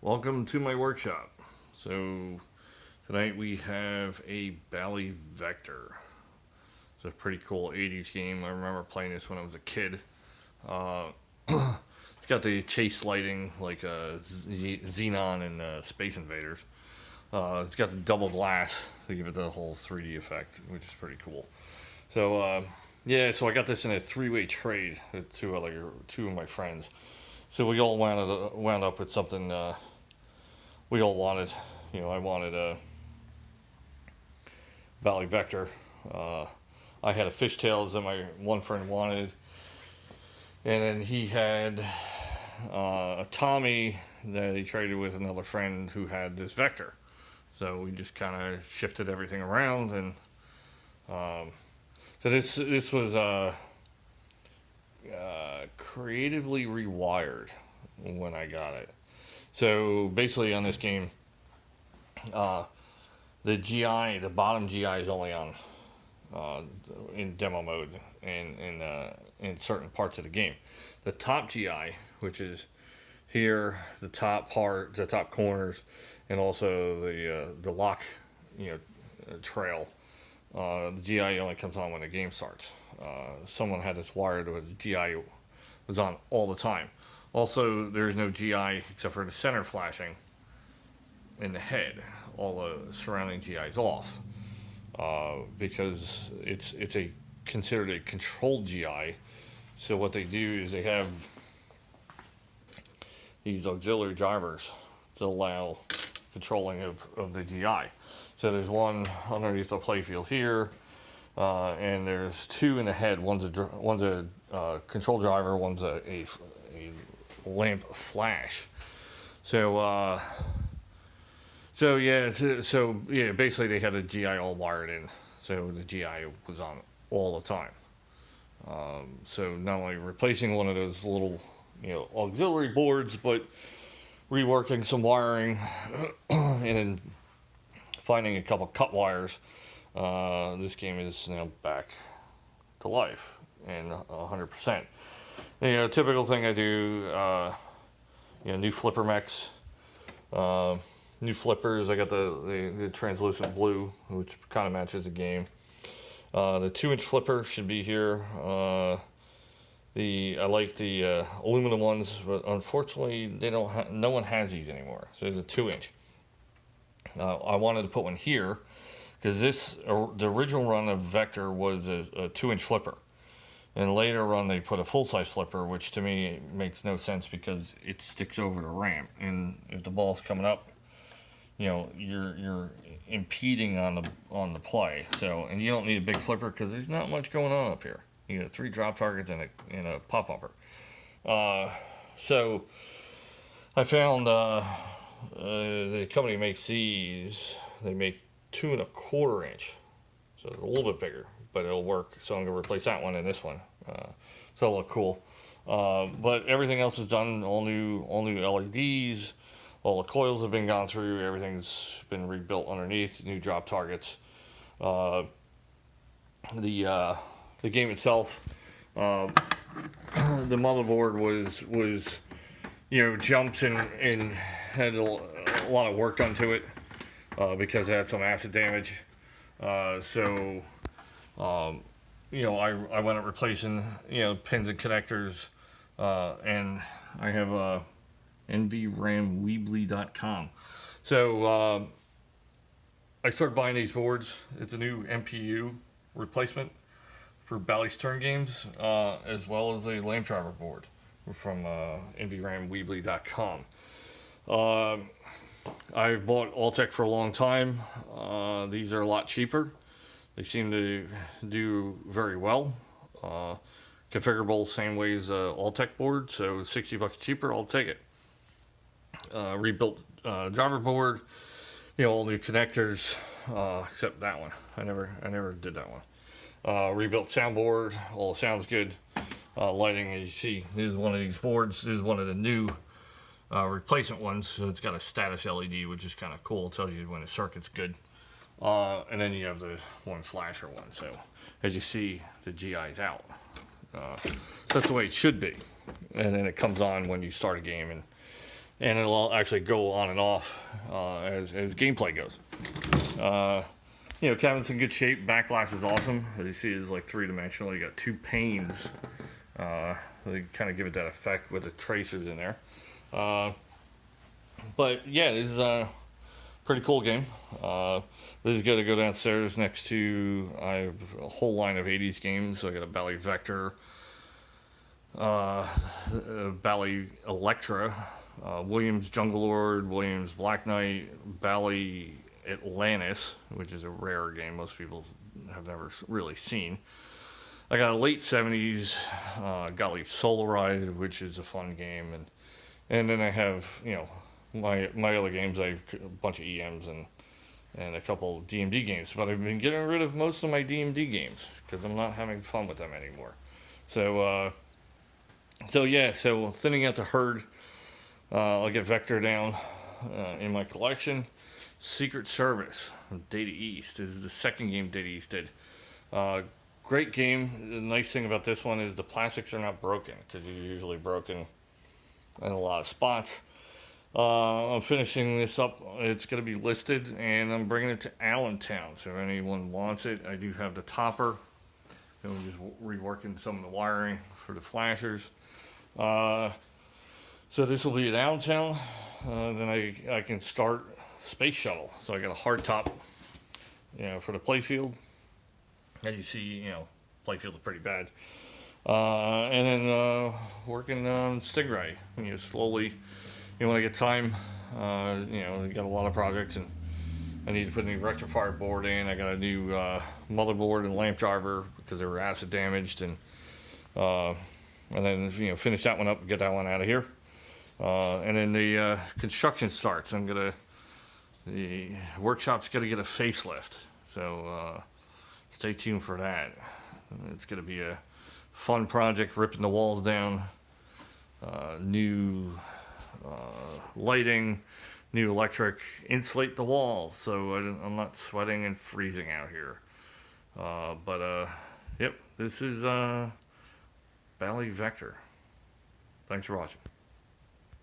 Welcome to my workshop. So tonight we have a Bally Vector. It's a pretty cool 80s game. I remember playing this when I was a kid. Uh, it's got the chase lighting like Xenon and Space Invaders. It's got the double glass to give it the whole 3D effect, which is pretty cool. So so I got this in a three-way trade with two of my friends. So we all wound up with something we all wanted. I wanted a Bally Vector. I had a fishtails that my one friend wanted, and then he had a Tommy that he traded with another friend who had this Vector. So we just kind of shifted everything around, and so this was creatively rewired when I got it. So basically, on this game, the GI, the bottom GI, is only on in demo mode and in certain parts of the game. The top GI, which is here, the top part, the top corners, and also the lock, trail. The GI only comes on when the game starts. Someone had this wired where the GI was on all the time. Also, there's no GI except for the center flashing in the head. All the surrounding GIs off because it's considered a controlled GI. So what they do is they have these auxiliary drivers to allow controlling of the GI. So there's one underneath the playfield here, and there's two in the head. One's a control driver. One's a lamp flash. So basically they had a GI all wired in, so the GI was on all the time. So not only replacing one of those little auxiliary boards, but reworking some wiring and then finding a couple cut wires. This game is now back to life and 100%. Typical thing I do, new flipper mechs, new flippers. I got the translucent blue, which kind of matches the game. The 2-inch flipper should be here. I like the aluminum ones, but unfortunately no one has these anymore. So there's a 2-inch. I wanted to put one here because the original run of Vector was a 2-inch flipper. And later on, they put a full-size flipper, which to me makes no sense because it sticks over the ramp. And if the ball's coming up, you're impeding on the play. So, and you don't need a big flipper because there's not much going on up here. You got 3 drop targets and a pop upper. So I found the company makes these. They make 2¼ inch, so it's a little bit bigger, but it'll work. So I'm gonna replace that one and this one. So it'll look cool. But everything else is done. All new LEDs. All the coils have been gone through. Everything's been rebuilt underneath. New drop targets. The game itself, the motherboard was jumped and had a lot of work done to it because it had some acid damage. I went up replacing pins and connectors, and I have nvramweebly.com. So I started buying these boards. It's a new MPU replacement for Bally's turn games, as well as a lamp driver board from nvramweebly.com. I've bought Alltech for a long time. These are a lot cheaper. They seem to do very well. Configurable same way as Alltech board, so $60 cheaper, I'll take it. Rebuilt driver board, all new connectors, except that one. I never did that one. Rebuilt soundboard, all sounds good. Lighting, as you see, this is one of these boards. This is one of the new replacement ones, so it's got a status LED, which is kind of cool. It tells you when the circuit's good. And then you have the one flasher one. So as you see, the GI's out. That's the way it should be. And then it comes on when you start a game, and and it'll actually go on and off as gameplay goes. Cabinet's in good shape. Back glass is awesome. As you see, it's like three-dimensional. You got two panes. They kind of give it that effect with the tracers in there. But yeah, this is a pretty cool game. This is going to go downstairs next to, I have a whole line of 80s games. So I got a Bally Vector, Bally Electra, Williams Jungle Lord, Williams Black Knight, Bally Atlantis, which is a rare game most people have never really seen. I got a late 70s Gottlieb Solo Ride, which is a fun game, and then I have my other games. I have a bunch of EMs and a couple DMD games, but I've been getting rid of most of my DMD games because I'm not having fun with them anymore. So thinning out the herd. I'll get Vector down in my collection. Secret Service from Data East. This is the second game Data East did. Great game. The nice thing about this one is the plastics are not broken because you're usually broken in a lot of spots. I'm finishing this up. It's going to be listed, and I'm bringing it to Allentown. So if anyone wants it, I do have the topper. And we're just reworking some of the wiring for the flashers. So this will be at Allentown. Then I can start Space Shuttle. So I got a hard top, for the Playfield. As you see, Playfield is pretty bad. And then working on Stingray. Slowly. When I get time, I got a lot of projects, and I need to put a new rectifier board in. I got a new motherboard and lamp driver because they were acid damaged, and then finish that one up and get that one out of here. And then the construction starts. The workshop's gonna get a facelift, so stay tuned for that. It's gonna be a fun project, ripping the walls down, new lighting, new electric, insulate the walls so I'm not sweating and freezing out here. Yep, this is Bally Vector. Thanks for watching.